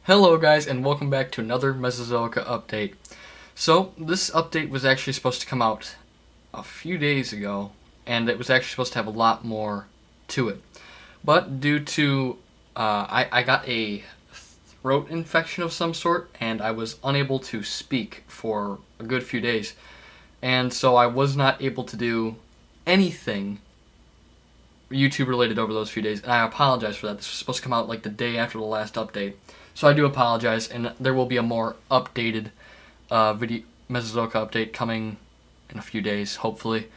Hello guys, and welcome back to another Mesozoica update. So, this update was actually supposed to come out a few days ago, and it was actually supposed to have a lot more to it. But due to, I got a throat infection of some sort, and I was unable to speak for a good few days. And so I was not able to do anything YouTube related over those few days, and I apologize for that. This was supposed to come out like the day after the last update. So I do apologize, and there will be a more updated video Mesozoica update coming in a few days, hopefully.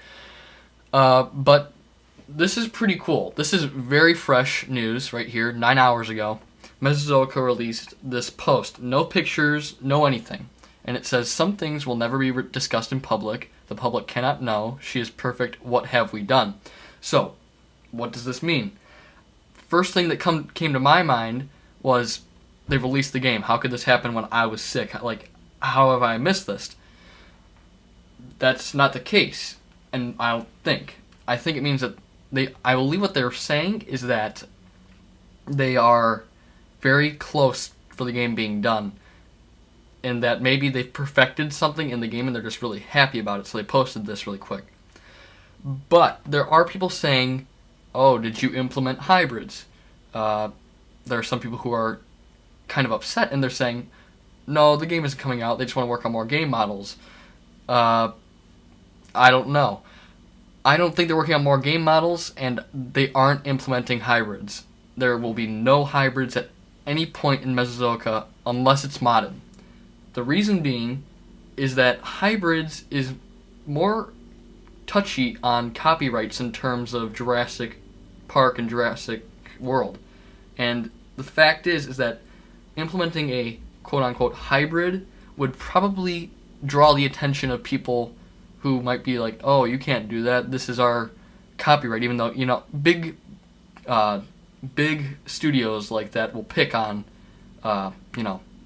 But this is pretty cool. This is very fresh news right here, 9 hours ago. Mesozoica released this post. No pictures, no anything. And it says, "Some things will never be discussed in public. The public cannot know. She is perfect. What have we done?" So, what does this mean? First thing that came to my mind was, they released the game. How could this happen when I was sick? Like, how have I missed this? That's not the case, and I don't think. I think it means that I believe what they're saying is that they are very close for the game being done, and that maybe they've perfected something in the game and they're just really happy about it, so they posted this really quick. But there are people saying, "Oh, did you implement hybrids?" There are some people who are kind of upset, and they're saying, "No, the game isn't coming out. They just want to work on more game models." I don't know. I don't think they're working on more game models, and they aren't implementing hybrids. There will be no hybrids at any point in Mesozoica unless it's modded. The reason being is that hybrids is more touchy on copyrights in terms of Jurassic Park and Jurassic World. And the fact is that implementing a quote-unquote hybrid would probably draw the attention of people who might be like, "Oh, you can't do that. This is our copyright." Even though, big studios like that will pick on,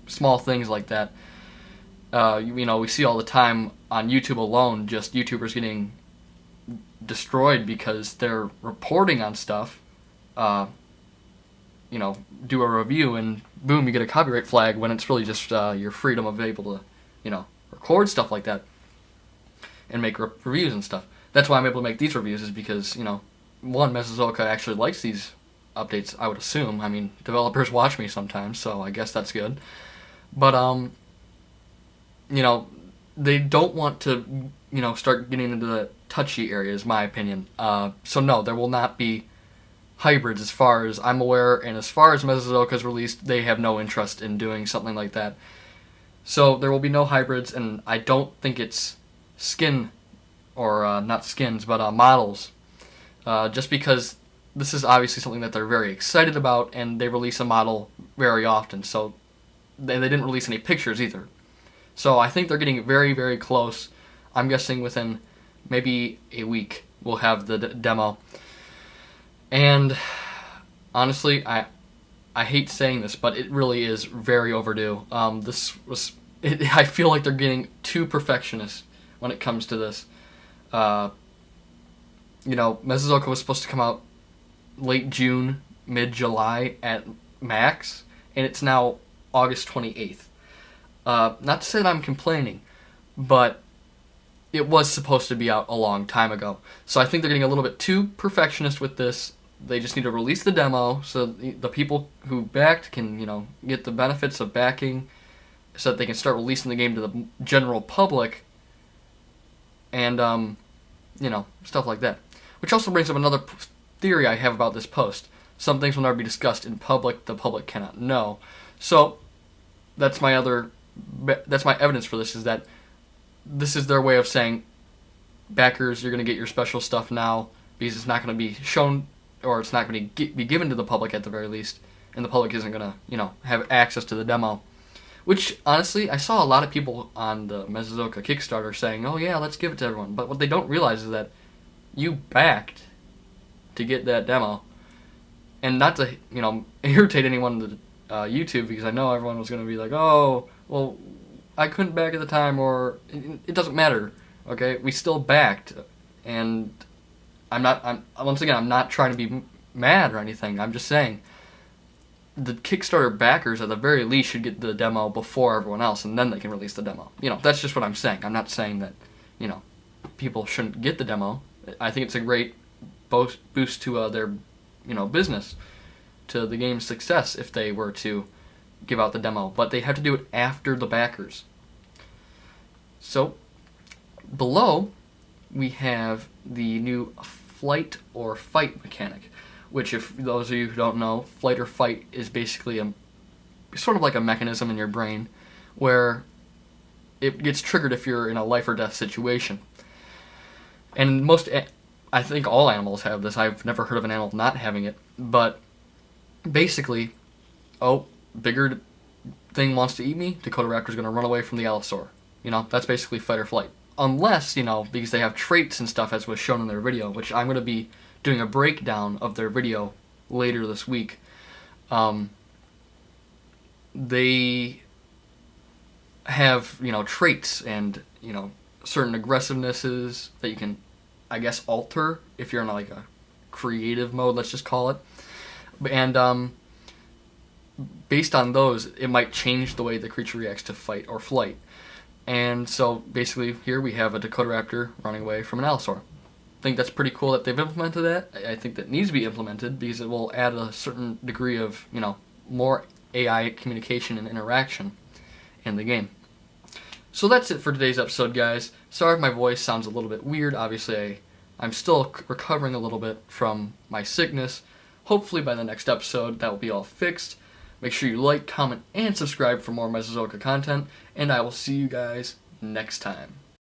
small things like that. We see all the time on YouTube alone, just YouTubers getting destroyed because they're reporting on stuff. Do a review and boom, you get a copyright flag when it's really just your freedom of able to, record stuff like that and make reviews and stuff. That's why I'm able to make these reviews, is because, one, Mesozoica actually likes these updates, I would assume. I mean, developers watch me sometimes, so I guess that's good. But, they don't want to, start getting into the touchy areas, my opinion. So no, there will not be hybrids as far as I'm aware, and as far as Mesozoica is released, they have no interest in doing something like that. So there will be no hybrids, and I don't think it's skin, or not skins, but models. Just because this is obviously something that they're very excited about, and they release a model very often, so they didn't release any pictures either. So I think they're getting very, very close. I'm guessing within maybe a week we'll have the demo. And honestly, I hate saying this, but it really is very overdue. I feel like they're getting too perfectionist when it comes to this. Mesozoica was supposed to come out late June, mid-July at max, and it's now August 28th. Not to say that I'm complaining, but it was supposed to be out a long time ago. So I think they're getting a little bit too perfectionist with this. They just need to release the demo so the people who backed can, get the benefits of backing, so that they can start releasing the game to the general public, and, stuff like that. Which also brings up another theory I have about this post. Some things will never be discussed in public, the public cannot know. So, that's my evidence for this, is that this is their way of saying, backers, you're going to get your special stuff now, because it's not going to be shown, or it's not going to be given to the public at the very least, and the public isn't going to, have access to the demo. Which, honestly, I saw a lot of people on the Mesozoica Kickstarter saying, "Oh yeah, let's give it to everyone." But what they don't realize is that you backed to get that demo. And not to, irritate anyone on the YouTube, because I know everyone was going to be like, "Oh, well, I couldn't back at the time," or it doesn't matter, okay? We still backed, and I'm not trying to be mad or anything. I'm just saying, the Kickstarter backers at the very least should get the demo before everyone else, and then they can release the demo. That's just what I'm saying. I'm not saying that, people shouldn't get the demo. I think it's a great boost to their, business, to the game's success if they were to give out the demo. But they have to do it after the backers. So, below, we have the new flight or fight mechanic, which, if those of you who don't know, flight or fight is basically sort of like a mechanism in your brain where it gets triggered if you're in a life or death situation. And I think all animals have this. I've never heard of an animal not having it. But basically, bigger thing wants to eat me, Dakota Raptor's going to run away from the Allosaur. That's basically fight or flight. Unless, because they have traits and stuff as was shown in their video, which I'm going to be doing a breakdown of their video later this week. They have, traits and, certain aggressivenesses that you can, I guess, alter if you're in like a creative mode, let's just call it. And based on those, it might change the way the creature reacts to fight or flight. And so basically here we have a Dakota Raptor running away from an Allosaur. I think that's pretty cool that they've implemented that. I think that needs to be implemented because it will add a certain degree of, more AI communication and interaction in the game. So that's it for today's episode, guys. Sorry if my voice sounds a little bit weird. Obviously, I'm still recovering a little bit from my sickness. Hopefully by the next episode, that will be all fixed. Make sure you like, comment, and subscribe for more Mesozoica content, and I will see you guys next time.